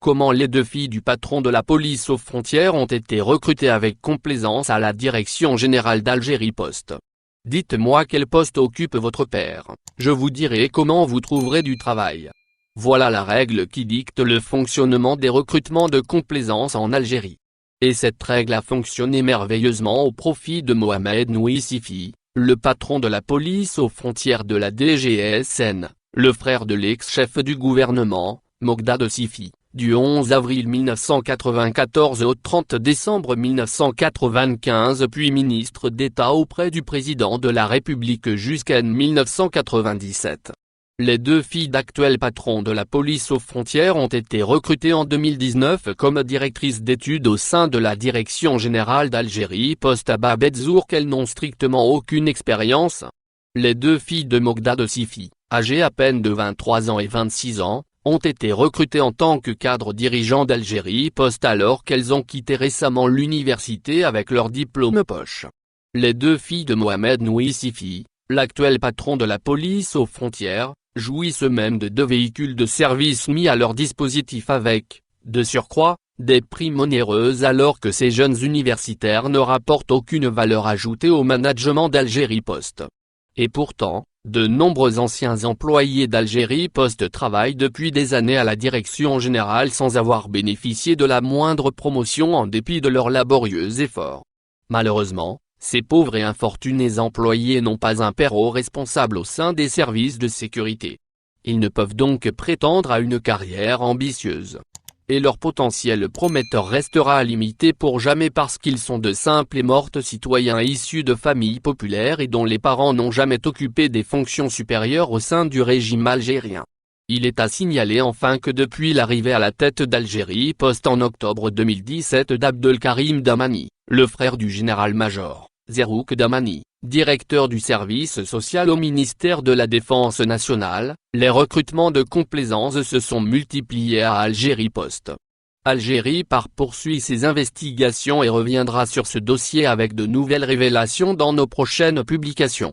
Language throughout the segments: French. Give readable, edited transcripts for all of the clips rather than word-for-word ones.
Comment les deux filles du patron de la police aux frontières ont été recrutées avec complaisance à la direction générale d'Algérie Post. Dites-moi quel poste occupe votre père, je vous dirai comment vous trouverez du travail. Voilà la règle qui dicte le fonctionnement des recrutements de complaisance en Algérie. Et cette règle a fonctionné merveilleusement au profit de Mohamed Nouissifi, le patron de la police aux frontières de la DGSN, le frère de l'ex-chef du gouvernement, Mogdad Sifi, du 11 avril 1994 au 30 décembre 1995 puis ministre d'État auprès du président de la République jusqu'en 1997. Les deux filles d'actuels patrons de la police aux frontières ont été recrutées en 2019 comme directrices d'études au sein de la Direction générale d'Algérie Post à Bab Edzour qu'elles n'ont strictement aucune expérience. Les deux filles de Mogdad Sifi, âgées à peine de 23 ans et 26 ans, ont été recrutées en tant que cadres dirigeants d'Algérie Post alors qu'elles ont quitté récemment l'université avec leur diplôme poche. Les deux filles de Mohamed Nouissifi, l'actuel patron de la police aux frontières, jouissent eux-mêmes de deux véhicules de service mis à leur dispositif avec, de surcroît, des primes onéreuses alors que ces jeunes universitaires ne rapportent aucune valeur ajoutée au management d'Algérie Post. Et pourtant, de nombreux anciens employés d'Algérie Post travaillent depuis des années à la direction générale sans avoir bénéficié de la moindre promotion en dépit de leurs laborieux efforts. Malheureusement, ces pauvres et infortunés employés n'ont pas un père haut responsable au sein des services de sécurité. Ils ne peuvent donc prétendre à une carrière ambitieuse. Et leur potentiel prometteur restera limité pour jamais parce qu'ils sont de simples et mortes citoyens issus de familles populaires et dont les parents n'ont jamais occupé des fonctions supérieures au sein du régime algérien. Il est à signaler enfin que depuis l'arrivée à la tête d'Algérie Post en octobre 2017 d'Abdelkarim Damani, le frère du général-major Zerouk Damani, directeur du service social au ministère de la Défense nationale, les recrutements de complaisance se sont multipliés à Algérie Post. Algérie poursuit ses investigations et reviendra sur ce dossier avec de nouvelles révélations dans nos prochaines publications.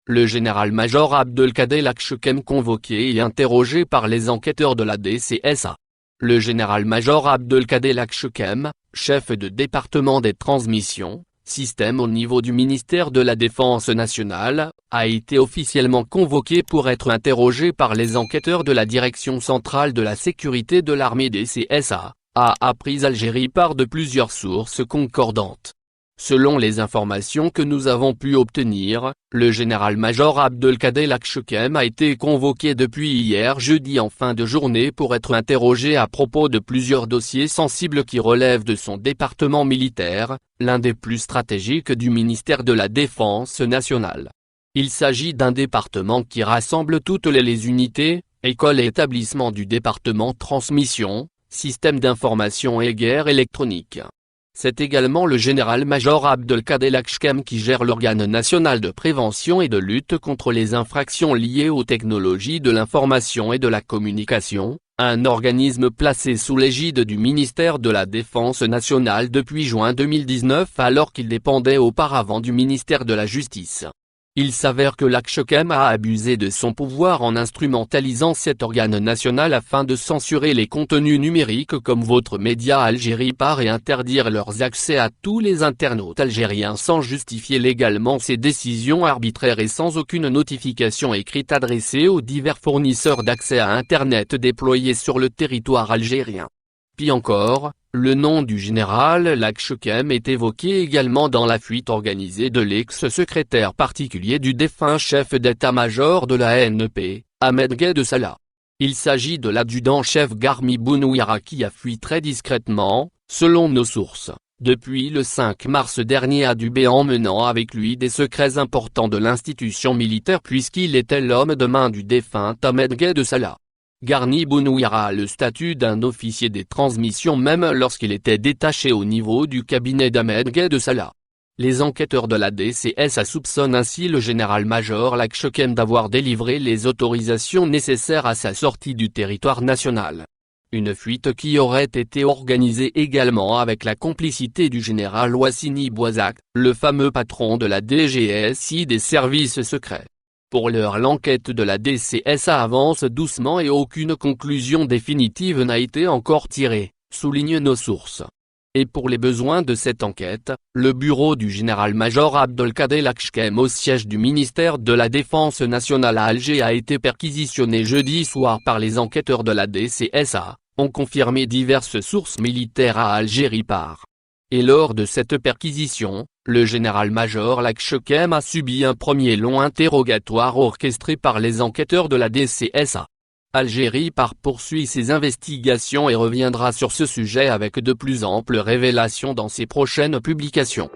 Le général-major Abdelkader Lachchekem convoqué et interrogé par les enquêteurs de la DCSA. Le général-major Abdelkader Lachchekem, chef de département des transmissions, système au niveau du ministère de la Défense nationale, a été officiellement convoqué pour être interrogé par les enquêteurs de la Direction centrale de la sécurité de l'armée DCSA, a appris Algérie par de plusieurs sources concordantes. Selon les informations que nous avons pu obtenir, le général-major Abdelkader Lachchekem a été convoqué depuis hier jeudi en fin de journée pour être interrogé à propos de plusieurs dossiers sensibles qui relèvent de son département militaire, l'un des plus stratégiques du ministère de la Défense nationale. Il s'agit d'un département qui rassemble toutes les unités, écoles et établissements du département transmission, système d'information et guerre électronique. C'est également le général-major Abdelkader Lachchekem qui gère l'organe national de prévention et de lutte contre les infractions liées aux technologies de l'information et de la communication, un organisme placé sous l'égide du ministère de la Défense nationale depuis juin 2019 alors qu'il dépendait auparavant du ministère de la Justice. Il s'avère que Lachchekem a abusé de son pouvoir en instrumentalisant cet organe national afin de censurer les contenus numériques comme votre média Algérie et interdire leurs accès à tous les internautes algériens sans justifier légalement ses décisions arbitraires et sans aucune notification écrite adressée aux divers fournisseurs d'accès à Internet déployés sur le territoire algérien. Pis encore, le nom du général Lachchekem est évoqué également dans la fuite organisée de l'ex-secrétaire particulier du défunt chef d'état-major de la NEP, Ahmed Gued Salah. Il s'agit de l'adjudant-chef Garmi Bounouira qui a fui très discrètement, selon nos sources, depuis le 5 mars dernier à Dubé emmenant avec lui des secrets importants de l'institution militaire puisqu'il était l'homme de main du défunt Ahmed Gued Salah. Garni Bounouira a le statut d'un officier des transmissions même lorsqu'il était détaché au niveau du cabinet d'Ahmed Gued Salah. Les enquêteurs de la DCSA soupçonnent ainsi le général-major Lachchekem d'avoir délivré les autorisations nécessaires à sa sortie du territoire national. Une fuite qui aurait été organisée également avec la complicité du général Ouassini Bouazak, le fameux patron de la DGSI des services secrets. Pour l'heure, l'enquête de la DCSA avance doucement et aucune conclusion définitive n'a été encore tirée, soulignent nos sources. Et pour les besoins de cette enquête, le bureau du général-major Abdelkader Lachkem au siège du ministère de la Défense nationale à Alger a été perquisitionné jeudi soir par les enquêteurs de la DCSA, ont confirmé diverses sources militaires à Algérie Et lors de cette perquisition, le général-major Lachkem a subi un premier long interrogatoire orchestré par les enquêteurs de la DCSA. Algérie poursuit ses investigations et reviendra sur ce sujet avec de plus amples révélations dans ses prochaines publications.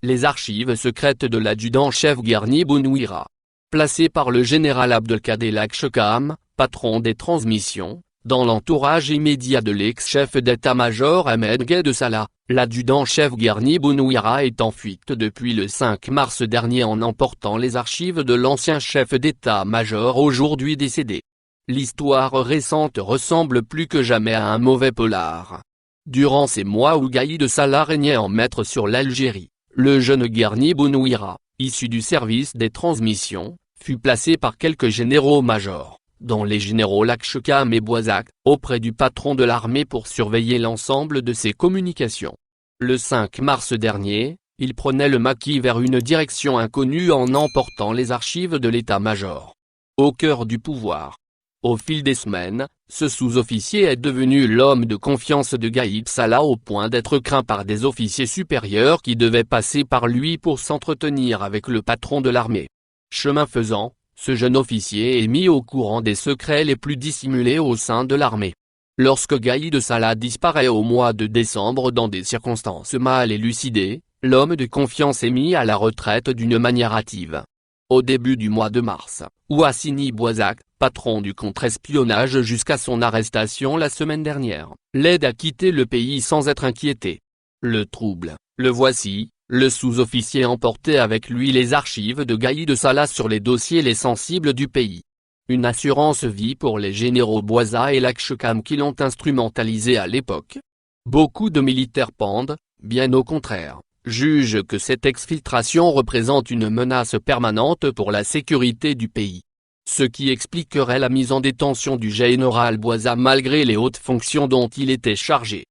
Les archives secrètes de l'adjudant-chef Guerni Bounouira. Placé par le général Abdelkader Lachkem, patron des transmissions, dans l'entourage immédiat de l'ex-chef d'état-major Ahmed Gued Salah, l'adjudant-chef Guerni Bounouira est en fuite depuis le 5 mars dernier en emportant les archives de l'ancien chef d'état-major aujourd'hui décédé. L'histoire récente ressemble plus que jamais à un mauvais polar. Durant ces mois où Gaïd Salah régnait en maître sur l'Algérie, le jeune Guerni Bounouira, issu du service des transmissions, fut placé par quelques généraux-majors, dont les généraux Lachkem et Boisac, auprès du patron de l'armée pour surveiller l'ensemble de ses communications. Le 5 mars dernier, il prenait le maquis vers une direction inconnue en emportant les archives de l'état-major. Au cœur du pouvoir. Au fil des semaines, ce sous-officier est devenu l'homme de confiance de Gaïd Salah au point d'être craint par des officiers supérieurs qui devaient passer par lui pour s'entretenir avec le patron de l'armée. Chemin faisant, ce jeune officier est mis au courant des secrets les plus dissimulés au sein de l'armée. Lorsque Gaïd Salah disparaît au mois de décembre dans des circonstances mal élucidées, l'homme de confiance est mis à la retraite d'une manière hâtive. Au début du mois de mars, Ouassini Boisac, patron du contre-espionnage jusqu'à son arrestation la semaine dernière, l'aide à quitter le pays sans être inquiété. Le trouble, le voici. Le sous-officier emportait avec lui les archives de Gaïd Salah sur les dossiers les sensibles du pays. Une assurance vie pour les généraux Boisa et Lachkem qui l'ont instrumentalisé à l'époque. Beaucoup de militaires pendent, bien au contraire, jugent que cette exfiltration représente une menace permanente pour la sécurité du pays. Ce qui expliquerait la mise en détention du général Boisa malgré les hautes fonctions dont il était chargé.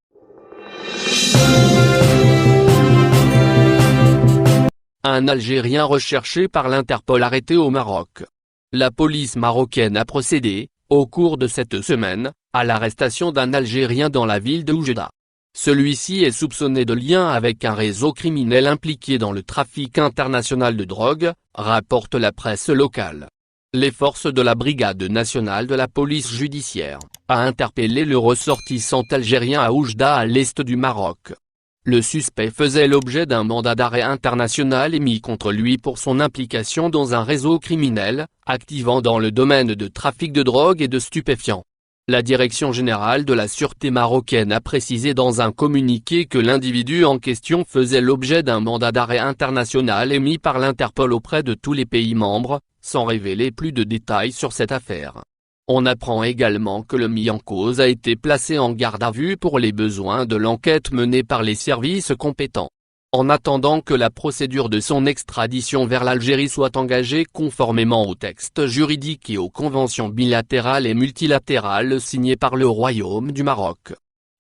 Un Algérien recherché par l'Interpol arrêté au Maroc. La police marocaine a procédé, au cours de cette semaine, à l'arrestation d'un Algérien dans la ville de Oujda. Celui-ci est soupçonné de lien avec un réseau criminel impliqué dans le trafic international de drogue, rapporte la presse locale. Les forces de la Brigade nationale de la police judiciaire a interpellé le ressortissant algérien à Oujda à l'est du Maroc. Le suspect faisait l'objet d'un mandat d'arrêt international émis contre lui pour son implication dans un réseau criminel, activant dans le domaine de trafic de drogue et de stupéfiants. La Direction générale de la sûreté marocaine a précisé dans un communiqué que l'individu en question faisait l'objet d'un mandat d'arrêt international émis par l'Interpol auprès de tous les pays membres, sans révéler plus de détails sur cette affaire. On apprend également que le mis en cause a été placé en garde à vue pour les besoins de l'enquête menée par les services compétents. En attendant que la procédure de son extradition vers l'Algérie soit engagée conformément aux textes juridiques et aux conventions bilatérales et multilatérales signées par le Royaume du Maroc.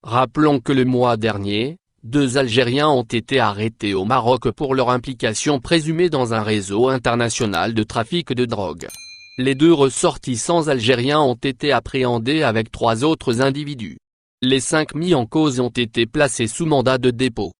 Rappelons que le mois dernier, 2 Algériens ont été arrêtés au Maroc pour leur implication présumée dans un réseau international de trafic de drogue. Les 2 ressortissants algériens ont été appréhendés avec 3 autres individus. Les 5 mis en cause ont été placés sous mandat de dépôt.